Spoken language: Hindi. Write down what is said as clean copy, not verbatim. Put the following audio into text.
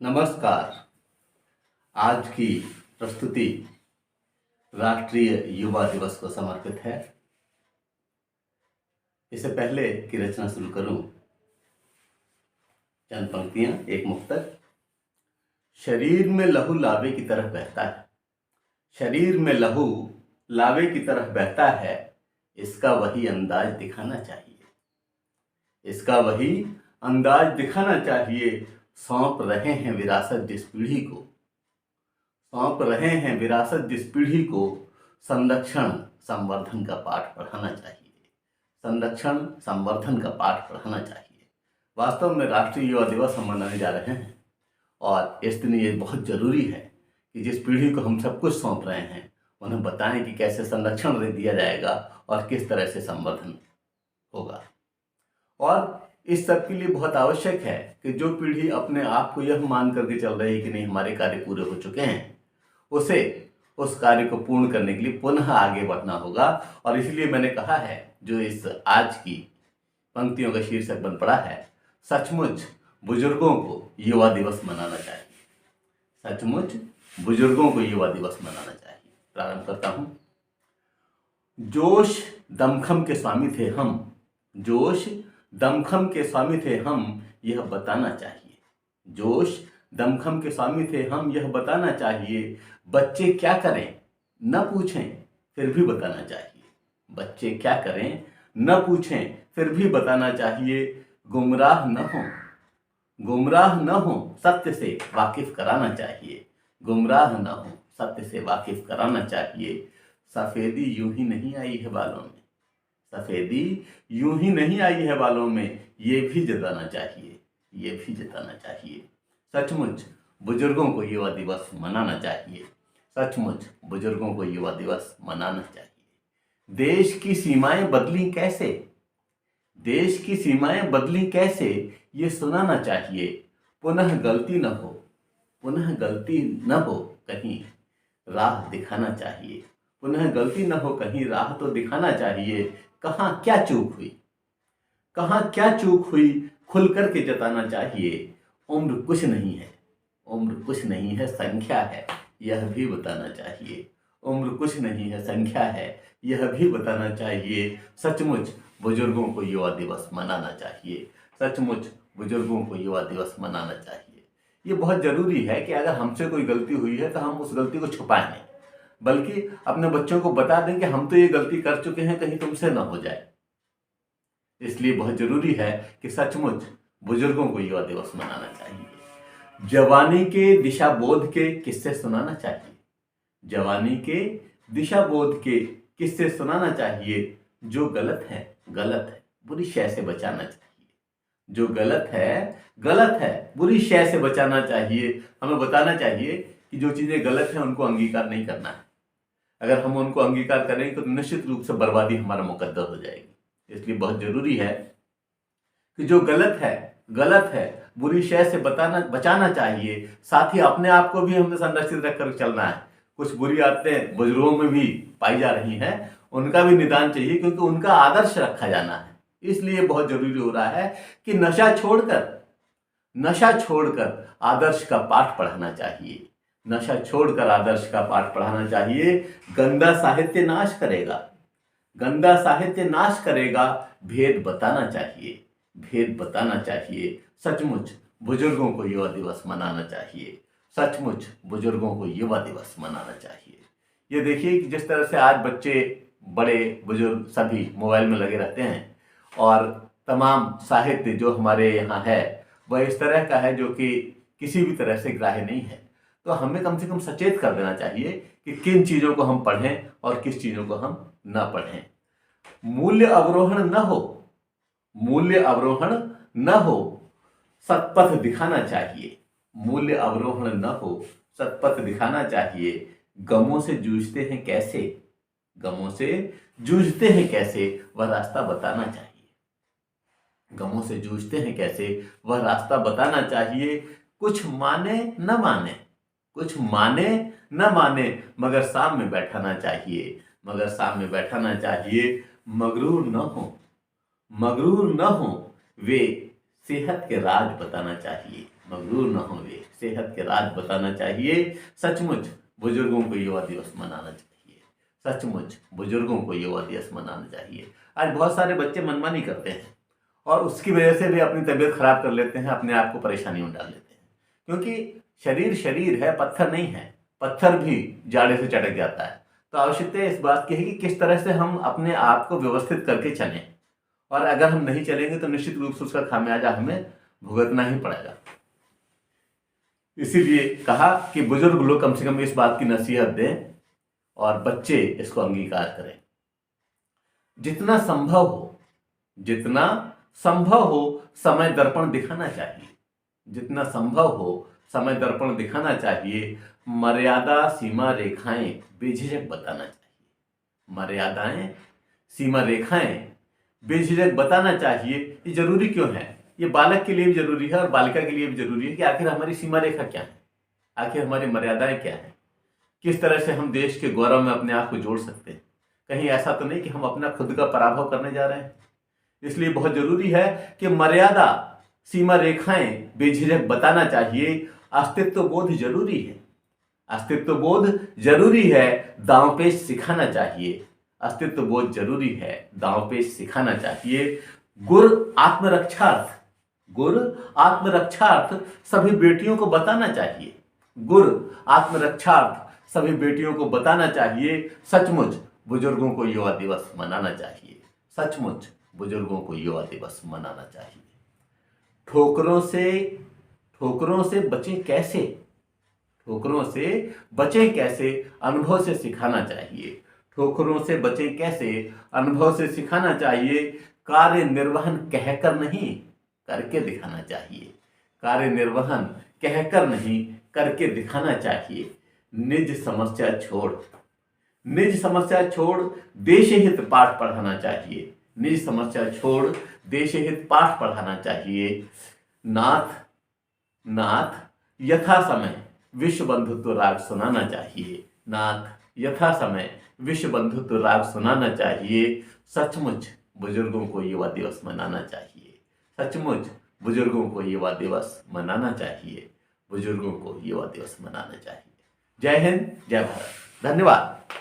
नमस्कार। आज की प्रस्तुति राष्ट्रीय युवा दिवस को समर्पित है। इससे पहले कि रचना शुरू करूं, चंद पंक्तियां, एक मुक्तक। शरीर में लहू लावे की तरह बहता है, शरीर में लहू लावे की तरह बहता है, इसका वही अंदाज दिखाना चाहिए, इसका वही अंदाज दिखाना चाहिए। सौंप रहे हैं विरासत जिस पीढ़ी को, सौंप रहे हैं विरासत जिस पीढ़ी को, संरक्षण संवर्धन का पाठ पढ़ाना चाहिए, संरक्षण संवर्धन का पाठ पढ़ाना चाहिए। वास्तव में राष्ट्रीय युवा दिवस हम मनाने जा रहे हैं और इस दिन ये बहुत ज़रूरी है कि जिस पीढ़ी को हम सब कुछ सौंप रहे हैं उन्हें बताएं कि कैसे संरक्षण दिया जाएगा और किस तरह से संवर्धन होगा। और इस सब के लिए बहुत आवश्यक है कि जो पीढ़ी अपने आप को यह मान करके चल रही है कि नहीं हमारे कार्य पूरे हो चुके हैं, उसे उस कार्य को पूर्ण करने के लिए पुनः आगे बढ़ना होगा। और इसलिए मैंने कहा है, जो इस आज की पंक्तियों का शीर्षक बन पड़ा है, सचमुच बुजुर्गों को युवा दिवस मनाना चाहिए, सचमुच बुजुर्गों को युवा दिवस मनाना चाहिए। प्रारंभ करता हूं। जोश दमखम के स्वामी थे हम, जोश दमखम के स्वामी थे हम, यह बताना चाहिए, जोश दमखम के स्वामी थे हम, यह बताना चाहिए। बच्चे क्या करें न पूछें फिर भी बताना चाहिए, बच्चे क्या करें न पूछें फिर भी बताना चाहिए। गुमराह न हो, गुमराह न हो, सत्य से वाकिफ कराना चाहिए, गुमराह न हो, सत्य से वाकिफ कराना चाहिए। सफ़ेदी यूं ही नहीं आई है बालों में, सफ़ेदी यूं ही नहीं आई है बालों में, ये भी जताना चाहिए, ये भी जताना चाहिए। सचमुच बुजुर्गों को युवा दिवस मनाना चाहिए, सचमुच बुजुर्गों को युवा दिवस मनाना चाहिए। देश की सीमाएं बदली कैसे, देश की सीमाएं बदली कैसे, ये सुनाना चाहिए। पुनः गलती न हो, पुनः गलती न हो कहीं, राह दिखाना चाहिए, पुनः गलती न हो कहीं, राह तो दिखाना चाहिए। कहाँ क्या चूक हुई, कहाँ क्या चूक हुई, खुल करके जताना चाहिए। उम्र कुछ नहीं है, उम्र कुछ नहीं है, संख्या है, यह भी बताना चाहिए, उम्र कुछ नहीं है, संख्या है, यह भी बताना चाहिए। सचमुच बुजुर्गों को युवा दिवस मनाना चाहिए, सचमुच बुजुर्गों को युवा दिवस मनाना चाहिए। ये बहुत ज़रूरी है कि अगर हमसे कोई गलती हुई है तो हम उस गलती को छुपाएं नहीं, बल्कि अपने बच्चों को बता दें कि हम तो ये गलती कर चुके हैं, कहीं तुमसे ना हो जाए। इसलिए बहुत जरूरी है कि सचमुच बुजुर्गों को युवा दिवस मनाना चाहिए। जवानी के दिशा बोध के किस्से सुनाना चाहिए, जवानी के दिशा बोध के किस्से सुनाना चाहिए। जो गलत है गलत है, बुरी शय से बचाना चाहिए, जो गलत है बुरी शय से बचाना चाहिए। हमें बताना चाहिए कि जो चीज़ें गलत हैं उनको अंगीकार नहीं करना है। अगर हम उनको अंगीकार करेंगे तो निश्चित रूप से बर्बादी हमारा मुकद्दर हो जाएगी। इसलिए बहुत जरूरी है कि जो गलत है बुरी शय से बचाना चाहिए। साथ ही अपने आप को भी हमें संरक्षित रखकर चलना है। कुछ बुरी आदतें बुजुर्गों में भी पाई जा रही हैं, उनका भी निदान चाहिए, क्योंकि उनका आदर्श रखा जाना है। इसलिए बहुत जरूरी हो रहा है कि नशा छोड़कर आदर्श का पाठ पढ़ाना चाहिए, नशा छोड़कर आदर्श का पाठ पढ़ाना चाहिए। गंदा साहित्य नाश करेगा, गंदा साहित्य नाश करेगा, भेद बताना चाहिए, भेद बताना चाहिए। सचमुच बुजुर्गों को युवा दिवस मनाना चाहिए, सचमुच बुजुर्गों को युवा दिवस मनाना चाहिए। ये देखिए कि जिस तरह से आज बच्चे बड़े बुजुर्ग सभी मोबाइल में लगे रहते हैं और तमाम साहित्य जो हमारे यहाँ है वह इस तरह का है जो कि किसी भी तरह से ग्राह्य नहीं है। तो हमें कम से कम सचेत कर देना चाहिए कि किन चीज़ों को हम पढ़ें और किस चीज़ों को हम ना पढ़ें। मूल्य अवरोहण न हो, मूल्य अवरोहण न हो, सत्पथ दिखाना चाहिए, मूल्य अवरोहण न हो, सत्पथ दिखाना चाहिए। गमों से जूझते हैं कैसे, गमों से जूझते हैं कैसे, वह रास्ता बताना चाहिए, गमों से जूझते हैं कैसे, वह रास्ता बताना चाहिए। कुछ माने न माने, कुछ माने न माने, मगर सामने बैठाना चाहिए, मगर सामने बैठाना चाहिए। मगरूर न हो, मगरूर न हो, वे सेहत के राज बताना चाहिए, मगरूर न हो, वे सेहत के राज बताना चाहिए। सचमुच बुजुर्गों को युवा दिवस मनाना चाहिए। सचमुच बुजुर्गों को युवा दिवस मनाना चाहिए। आज बहुत सारे बच्चे मनमानी करते हैं और उसकी वजह से भी अपनी तबीयत खराब कर लेते हैं, अपने आप को परेशानी में डाल लेते हैं। क्योंकि शरीर शरीर है, पत्थर नहीं है। पत्थर भी जाड़े से चटक जाता है। तो आवश्यकता इस बात की है कि किस तरह से हम अपने आप को व्यवस्थित करके चलें, और अगर हम नहीं चलेंगे तो निश्चित रूप से उसका खामियाजा हमें भुगतना ही पड़ेगा। इसीलिए कहा कि बुजुर्ग लोग कम से कम इस बात की नसीहत दें और बच्चे इसको अंगीकार करें। जितना संभव हो समय दर्पण दिखाना चाहिए। जितना संभव हो समय दर्पण दिखाना चाहिए। मर्यादा सीमा रेखाएं बेझिझक बताना चाहिए। मर्यादाएं सीमा रेखाएं बेझिझक बताना चाहिए। ये जरूरी क्यों है? ये बालक के लिए भी जरूरी है और बालिका के लिए भी जरूरी है कि आखिर हमारी सीमा रेखा क्या है, आखिर हमारी मर्यादाएं क्या है, किस तरह से हम देश के गौरव में अपने आप को जोड़ सकते हैं। कहीं ऐसा तो नहीं कि हम अपना खुद का पराभव करने जा रहे हैं। इसलिए बहुत जरूरी है कि मर्यादा सीमा रेखाएं बेझिझक बताना चाहिए। अस्तित्व बोध जरूरी है। अस्तित्व बोध जरूरी है, दांवपेच सिखाना चाहिए। अस्तित्व बोध जरूरी है, दांवपेच सिखाना चाहिए। गुर आत्मरक्षार्थ सभी बेटियों को बताना चाहिए। गुर आत्मरक्षार्थ सभी बेटियों को बताना चाहिए। सचमुच बुजुर्गों को युवा दिवस मनाना चाहिए। सचमुच बुजुर्गों को युवा दिवस मनाना चाहिए। ठोकरों से बचें कैसे? ठोकरों से बचें कैसे? अनुभव से सिखाना चाहिए। ठोकरों से बचें कैसे? अनुभव से सिखाना चाहिए। कार्य निर्वहन कहकर नहीं, करके दिखाना चाहिए। कार्य निर्वहन कहकर नहीं, करके दिखाना चाहिए। निज समस्या छोड़ देश हित पाठ पढ़ाना चाहिए। निज समस्या छोड़ देश हित पाठ पढ़ाना चाहिए। नाथ यथा समय विश्व बंधुत्व राग सुनाना चाहिए। नाथ यथा समय विश्व बंधुत्व राग सुनाना चाहिए। सचमुच बुजुर्गों को युवा दिवस मनाना चाहिए। सचमुच बुजुर्गों को युवा दिवस मनाना चाहिए। बुजुर्गों को युवा दिवस मनाना चाहिए। जय हिंद, जय भारत। धन्यवाद।